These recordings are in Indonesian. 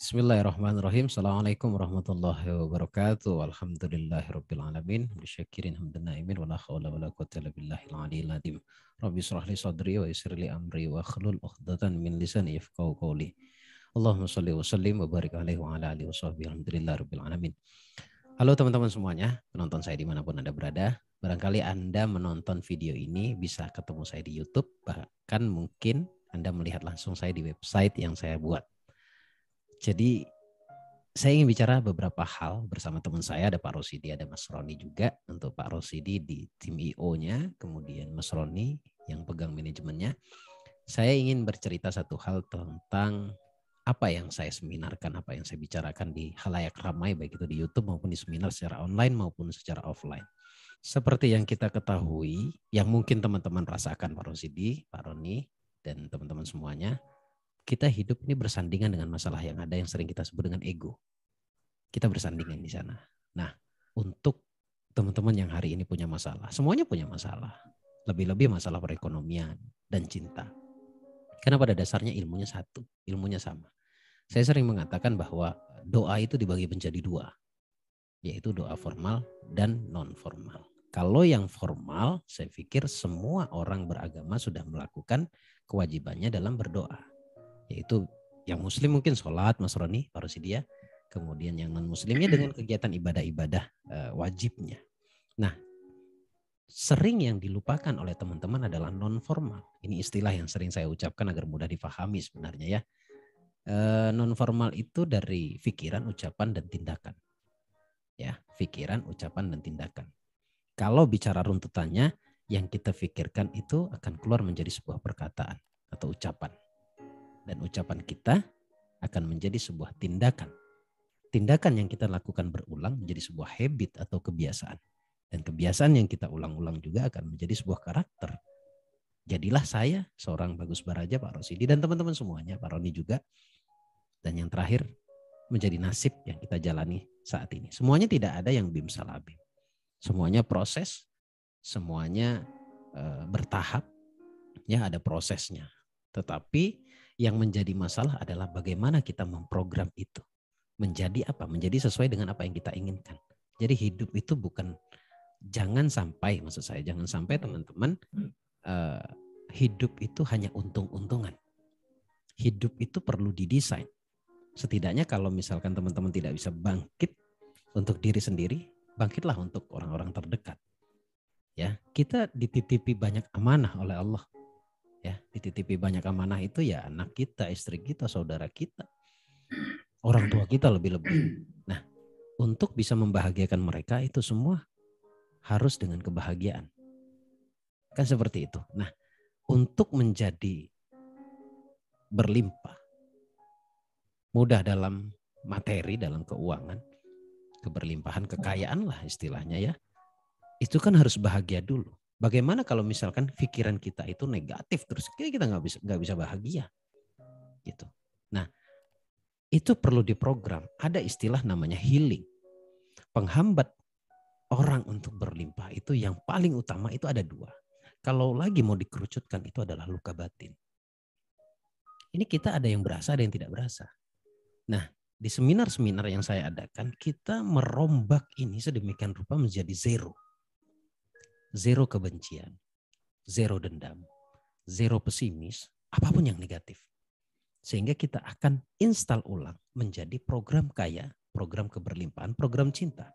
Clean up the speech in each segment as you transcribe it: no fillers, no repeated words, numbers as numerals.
Bismillahirrahmanirrahim. Assalamualaikum warahmatullahi wabarakatuh. Alhamdulillahirrabbilalamin. Bisyakirin hamdan na'imin. Wa la khawla wa la quwwata illa billahil aliyyil azim. Rabbi shrah li sadri wa yassir li amri wa akhlul 'uqdatan min lisani yafqahu qawli. Allahumma shalli wa sallim wa barik alaihi wa ala alihi wa sahbihi. Alhamdulillahirabbil alamin. Halo teman-teman semuanya, penonton saya dimanapun Anda berada. Barangkali Anda menonton video ini bisa ketemu saya di YouTube, bahkan mungkin Anda melihat langsung saya di website yang saya buat. Jadi saya ingin bicara beberapa hal bersama teman saya, ada Pak Rosidi, ada Mas Roni juga. Untuk Pak Rosidi di tim IO-nya, kemudian Mas Roni yang pegang manajemennya. Saya ingin bercerita satu hal tentang apa yang saya seminarkan, apa yang saya bicarakan di halayak ramai, baik itu di YouTube maupun di seminar secara online maupun secara offline. Seperti yang kita ketahui, yang mungkin teman-teman rasakan Pak Rosidi, Pak Roni, dan teman-teman semuanya, kita hidup ini bersandingan dengan masalah yang ada yang sering kita sebut dengan ego. Kita bersandingan di sana. Nah, untuk teman-teman yang hari ini punya masalah, semuanya punya masalah. Lebih-lebih masalah perekonomian dan cinta. Karena pada dasarnya ilmunya satu, ilmunya sama. Saya sering mengatakan bahwa doa itu dibagi menjadi dua, yaitu doa formal dan non-formal. Kalau yang formal, saya pikir semua orang beragama sudah melakukan kewajibannya dalam berdoa. Yaitu yang muslim mungkin sholat, Mas Roni, Pak Rosidi ya. Kemudian yang non-muslimnya dengan kegiatan ibadah-ibadah wajibnya. Nah, sering yang dilupakan oleh teman-teman adalah non-formal. Ini istilah yang sering saya ucapkan agar mudah difahami sebenarnya ya. Non-formal itu dari pikiran, ucapan, dan tindakan. Ya, pikiran, ucapan, dan tindakan. Kalau bicara runtutannya, yang kita pikirkan itu akan keluar menjadi sebuah perkataan atau ucapan. Dan ucapan kita akan menjadi sebuah tindakan. Tindakan yang kita lakukan berulang menjadi sebuah habit atau kebiasaan. Dan kebiasaan yang kita ulang-ulang juga akan menjadi sebuah karakter. Jadilah saya seorang Bagus Baraja, Pak Rosidi, dan teman-teman semuanya, Pak Roni juga. Dan yang terakhir menjadi nasib yang kita jalani saat ini. Semuanya tidak ada yang bim salabim. Semuanya proses, semuanya bertahap, ya ada prosesnya. Tetapi yang menjadi masalah adalah bagaimana kita memprogram itu. Menjadi apa? Menjadi sesuai dengan apa yang kita inginkan. Jadi hidup itu bukan, jangan sampai, maksud saya jangan sampai teman-teman hidup itu hanya untung-untungan. Hidup itu perlu didesain. Setidaknya kalau misalkan teman-teman tidak bisa bangkit untuk diri sendiri, bangkitlah untuk orang-orang terdekat. Ya, kita dititipi banyak amanah oleh Allah. Ya, dititipi banyak amanah itu ya anak kita, istri kita, saudara kita, orang tua kita lebih-lebih. Nah, untuk bisa membahagiakan mereka itu semua harus dengan kebahagiaan. Kan seperti itu. Nah, untuk menjadi berlimpah, mudah dalam materi, dalam keuangan, keberlimpahan, kekayaan lah istilahnya ya, itu kan harus bahagia dulu. Bagaimana kalau misalkan pikiran kita itu negatif terus kita nggak bisa bahagia gitu. Nah, itu perlu diprogram. Ada istilah namanya healing. Penghambat orang untuk berlimpah itu yang paling utama itu ada dua. Kalau lagi mau dikerucutkan itu adalah luka batin. Ini kita ada yang berasa, ada yang tidak berasa. Nah, di seminar-seminar yang saya adakan, kita merombak ini sedemikian rupa menjadi zero. Zero kebencian, zero dendam, zero pesimis, apapun yang negatif. Sehingga kita akan install ulang menjadi program kaya, program keberlimpahan, program cinta.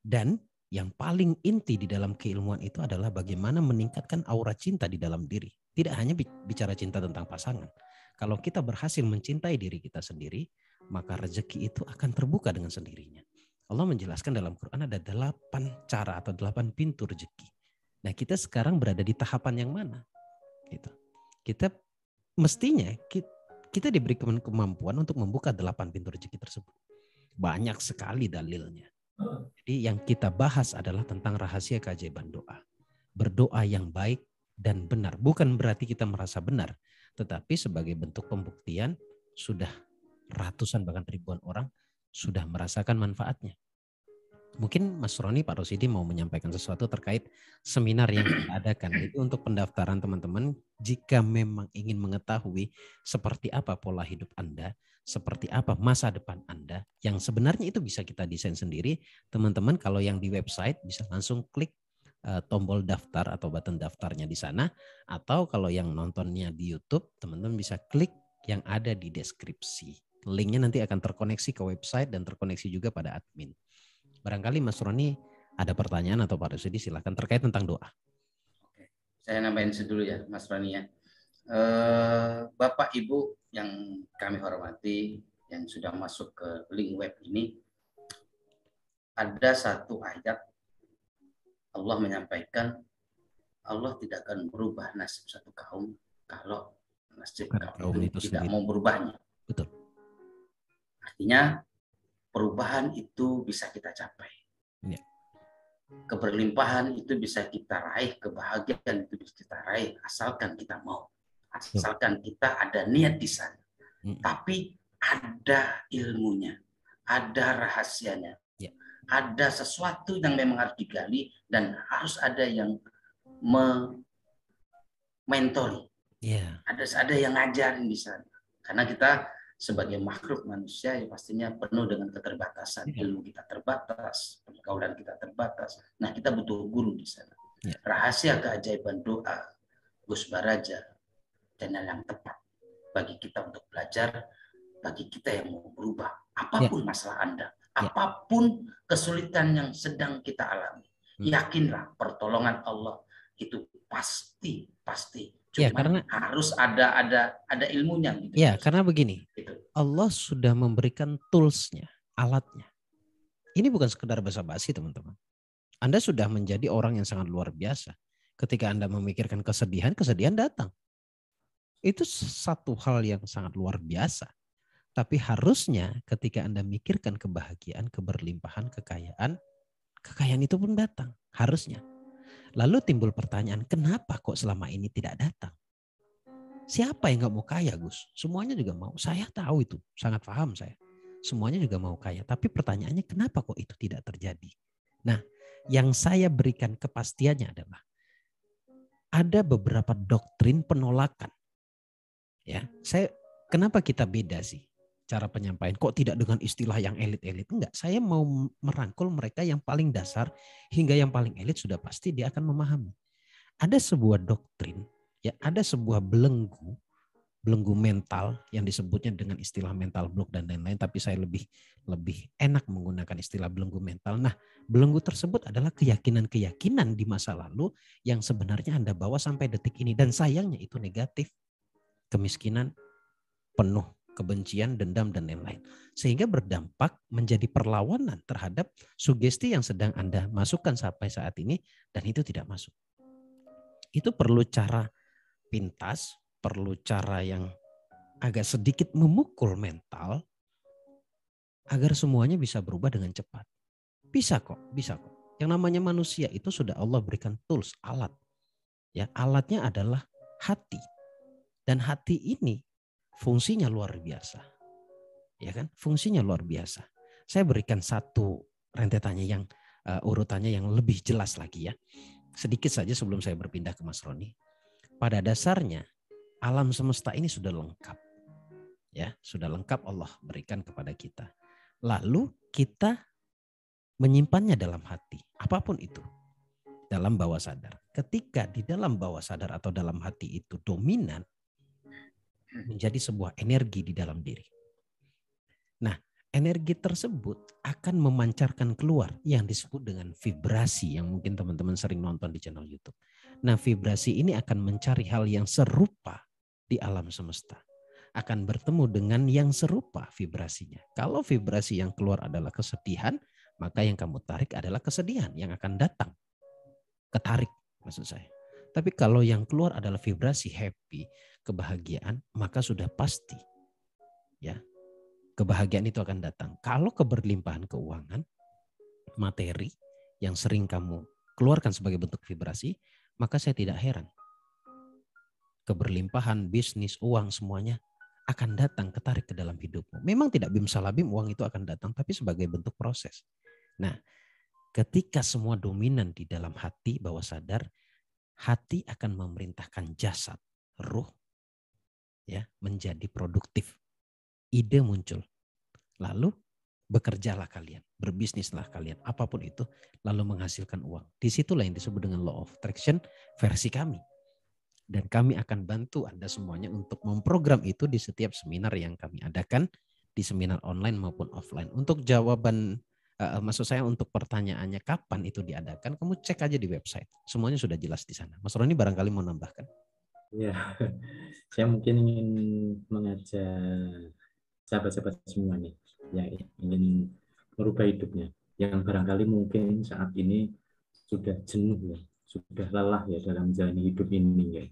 Dan yang paling inti di dalam keilmuan itu adalah bagaimana meningkatkan aura cinta di dalam diri. Tidak hanya bicara cinta tentang pasangan. Kalau kita berhasil mencintai diri kita sendiri, maka rezeki itu akan terbuka dengan sendirinya. Allah menjelaskan dalam Quran ada 8 cara atau 8 pintu rezeki. Nah, kita sekarang berada di tahapan yang mana? Gitu. Kita mestinya kita diberi kemampuan untuk membuka 8 pintu rezeki tersebut. Banyak sekali dalilnya. Jadi yang kita bahas adalah tentang rahasia keajaiban doa. Berdoa yang baik dan benar. Bukan berarti kita merasa benar. Tetapi sebagai bentuk pembuktian sudah ratusan bahkan ribuan orang sudah merasakan manfaatnya. Mungkin Mas Roni, Pak Rosidi mau menyampaikan sesuatu terkait seminar yang kita adakan. Jadi untuk pendaftaran teman-teman, jika memang ingin mengetahui seperti apa pola hidup Anda, seperti apa masa depan Anda, yang sebenarnya itu bisa kita desain sendiri. Teman-teman kalau yang di website bisa langsung klik tombol daftar atau button daftarnya di sana. Atau kalau yang nontonnya di YouTube, teman-teman bisa klik yang ada di deskripsi. Linknya nanti akan terkoneksi ke website dan terkoneksi juga pada admin. Barangkali Mas Roni ada pertanyaan atau Pak Rusidi silakan terkait tentang doa. Oke. Saya nambahin dulu ya Mas Roni ya. Bapak Ibu yang kami hormati yang sudah masuk ke link web ini, ada satu ayat Allah menyampaikan Allah tidak akan merubah nasib satu kaum kalau nasib kaum itu tidak mau berubahnya. Betul. Artinya perubahan itu bisa kita capai. Ya. Keberlimpahan itu bisa kita raih, kebahagiaan itu bisa kita raih, asalkan kita mau, asalkan kita ada niat di sana. Tapi ada ilmunya, ada rahasianya, ada sesuatu yang memang harus digali dan harus ada yang mentori. Ada yang ngajarin di sana. Karena kita sebagai makhluk manusia ya pastinya penuh dengan keterbatasan. Ilmu kita terbatas, pergaulan kita terbatas. Nah, kita butuh guru di sana. Rahasia keajaiban doa Gus Baraja channel yang tepat bagi kita untuk belajar, bagi kita yang mau berubah. Apapun masalah Anda, apapun kesulitan yang sedang kita alami, yakinlah pertolongan Allah itu pasti. Cuma karena harus ada ilmunya. Gitu. Ya, karena begini, Allah sudah memberikan toolsnya, alatnya. Ini bukan sekedar basa-basi teman-teman. Anda sudah menjadi orang yang sangat luar biasa. Ketika Anda memikirkan kesedihan, kesedihan datang. Itu satu hal yang sangat luar biasa. Tapi harusnya ketika Anda mikirkan kebahagiaan, keberlimpahan, kekayaan itu pun datang. Harusnya. Lalu timbul pertanyaan, kenapa kok selama ini tidak datang? Siapa yang gak mau kaya, Gus? Semuanya juga mau. Saya tahu itu, sangat paham saya. Semuanya juga mau kaya. Tapi pertanyaannya kenapa kok itu tidak terjadi? Nah, yang saya berikan kepastiannya adalah ada beberapa doktrin penolakan. Ya, kenapa kita beda sih cara penyampaian? Kok tidak dengan istilah yang elit-elit? Enggak, saya mau merangkul mereka yang paling dasar hingga yang paling elit sudah pasti dia akan memahami. Ada sebuah doktrin, ya, ada sebuah belenggu mental yang disebutnya dengan istilah mental block dan lain-lain, tapi saya lebih enak menggunakan istilah belenggu mental. Nah, belenggu tersebut adalah keyakinan-keyakinan di masa lalu yang sebenarnya Anda bawa sampai detik ini dan sayangnya itu negatif. Kemiskinan, penuh kebencian, dendam dan lain-lain. Sehingga berdampak menjadi perlawanan terhadap sugesti yang sedang Anda masukkan sampai saat ini dan itu tidak masuk. Itu perlu cara pintas, perlu cara yang agak sedikit memukul mental agar semuanya bisa berubah dengan cepat. Bisa kok. Yang namanya manusia itu sudah Allah berikan tools, alat. Ya, alatnya adalah hati. Dan hati ini fungsinya luar biasa. Ya kan? Fungsinya luar biasa. Saya berikan satu rentetannya yang urutannya yang lebih jelas lagi ya. Sedikit saja sebelum saya berpindah ke Mas Roni. Pada dasarnya alam semesta ini sudah lengkap. Ya, sudah lengkap Allah berikan kepada kita. Lalu kita menyimpannya dalam hati, apapun itu. Dalam bawah sadar. Ketika di dalam bawah sadar atau dalam hati itu dominan, menjadi sebuah energi di dalam diri. Nah, energi tersebut akan memancarkan keluar yang disebut dengan vibrasi yang mungkin teman-teman sering nonton di channel YouTube. Nah, vibrasi ini akan mencari hal yang serupa di alam semesta. Akan bertemu dengan yang serupa vibrasinya. Kalau vibrasi yang keluar adalah kesedihan, maka yang kamu tarik adalah kesedihan yang akan datang. Ketarik maksud saya. Tapi kalau yang keluar adalah vibrasi happy, kebahagiaan, maka sudah pasti ya kebahagiaan itu akan datang. Kalau keberlimpahan keuangan, materi yang sering kamu keluarkan sebagai bentuk vibrasi, maka saya tidak heran. Keberlimpahan, bisnis, uang semuanya akan datang ketarik ke dalam hidupmu. Memang tidak bim salabim uang itu akan datang, tapi sebagai bentuk proses. Nah, Ketika semua dominan di dalam hati, bawah sadar, hati akan memerintahkan jasad, ruh, ya, menjadi produktif. Ide muncul. Lalu bekerjalah kalian, berbisnislah kalian, apapun itu, lalu menghasilkan uang. Disitulah yang disebut dengan law of attraction versi kami. Dan kami akan bantu Anda semuanya untuk memprogram itu di setiap seminar yang kami adakan, di seminar online maupun offline. Untuk jawaban, maksud saya untuk pertanyaannya kapan itu diadakan, kamu cek aja di website. Semuanya sudah jelas di sana. Mas Roni barangkali mau nambahkan? Ya, saya mungkin ingin mengajak sahabat-sahabat semua nih yang ingin merubah hidupnya, yang barangkali mungkin saat ini sudah jenuh ya, sudah lelah ya dalam menjalani hidup ini ya.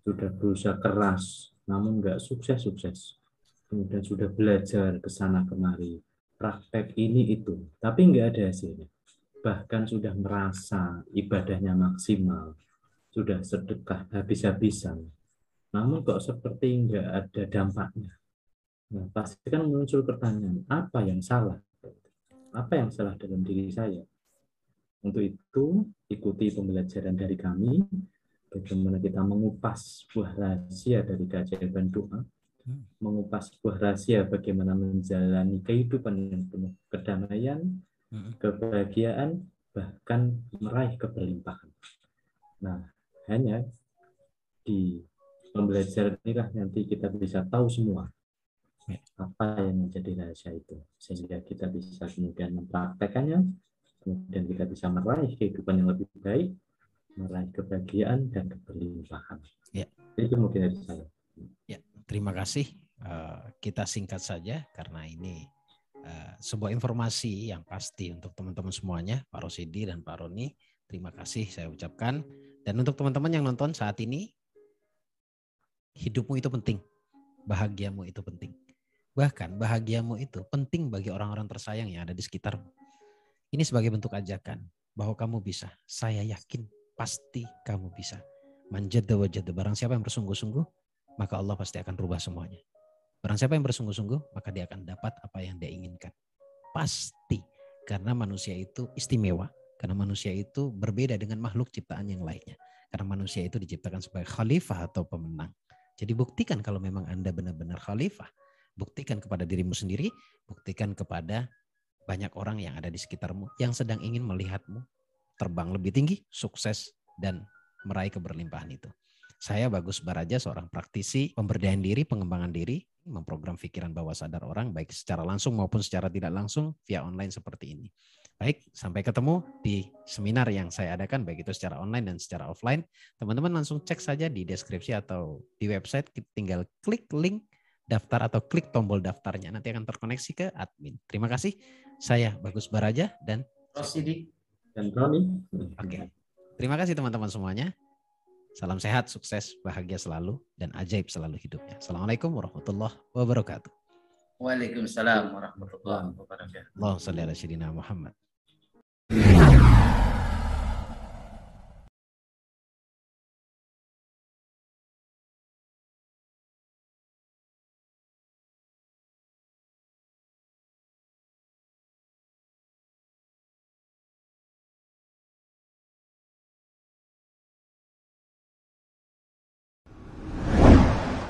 Sudah berusaha keras namun nggak sukses-sukses. Kemudian sudah belajar ke sana kemari, praktek ini itu, tapi nggak ada hasilnya. Bahkan sudah merasa ibadahnya maksimal, sudah sedekah habis-habisan, namun kok seperti nggak ada dampaknya. Nah, pasti kan muncul pertanyaan, apa yang salah? Apa yang salah dalam diri saya? Untuk itu, ikuti pembelajaran dari kami, bagaimana kita mengupas sebuah rahasia dari keajaiban doa, mengupas sebuah rahasia bagaimana menjalani kehidupan yang penuh kedamaian, kebahagiaan, bahkan meraih keberlimpahan. Nah, hanya di pembelajaran inilah nanti kita bisa tahu semua apa yang menjadi rahasia itu, sehingga kita bisa kemudian mempraktekannya, kemudian kita bisa meraih kehidupan yang lebih baik, meraih kebahagiaan dan keberlimpahan. Ya. Itu mungkin dari saya. Ya, terima kasih. Kita singkat saja karena ini sebuah informasi yang pasti untuk teman-teman semuanya, Pak Rosidi dan Pak Roni. Terima kasih saya ucapkan. Dan untuk teman-teman yang nonton saat ini, hidupmu itu penting, bahagiamu itu penting. Bahkan bahagiamu itu penting bagi orang-orang tersayang yang ada di sekitarmu. Ini sebagai bentuk ajakan bahwa kamu bisa. Saya yakin pasti kamu bisa. Manjadda wajadda, barang siapa yang bersungguh-sungguh, maka Allah pasti akan rubah semuanya. Barang siapa yang bersungguh-sungguh, maka dia akan dapat apa yang dia inginkan. Pasti. Karena manusia itu istimewa. Karena manusia itu berbeda dengan makhluk ciptaan yang lainnya. Karena manusia itu diciptakan sebagai khalifah atau pemenang. Jadi buktikan kalau memang Anda benar-benar khalifah. Buktikan kepada dirimu sendiri, buktikan kepada banyak orang yang ada di sekitarmu yang sedang ingin melihatmu terbang lebih tinggi, sukses, dan meraih keberlimpahan itu. Saya Bagus Baraja, seorang praktisi pemberdayaan diri, pengembangan diri, memprogram pikiran bawah sadar orang, baik secara langsung maupun secara tidak langsung via online seperti ini. Baik, sampai ketemu di seminar yang saya adakan, baik itu secara online dan secara offline. Teman-teman langsung cek saja di deskripsi atau di website, tinggal klik link daftar atau klik tombol daftarnya, nanti akan terkoneksi ke admin. Terima kasih. Saya Bagus Baraja dan Rosidi dan Roni. Oke. Terima kasih teman-teman semuanya. Salam sehat, sukses, bahagia selalu, dan ajaib selalu hidupnya. Assalamualaikum warahmatullahi wabarakatuh. Waalaikumsalam warahmatullahi wabarakatuh. Allahumma shalli ala sayyidina Muhammad.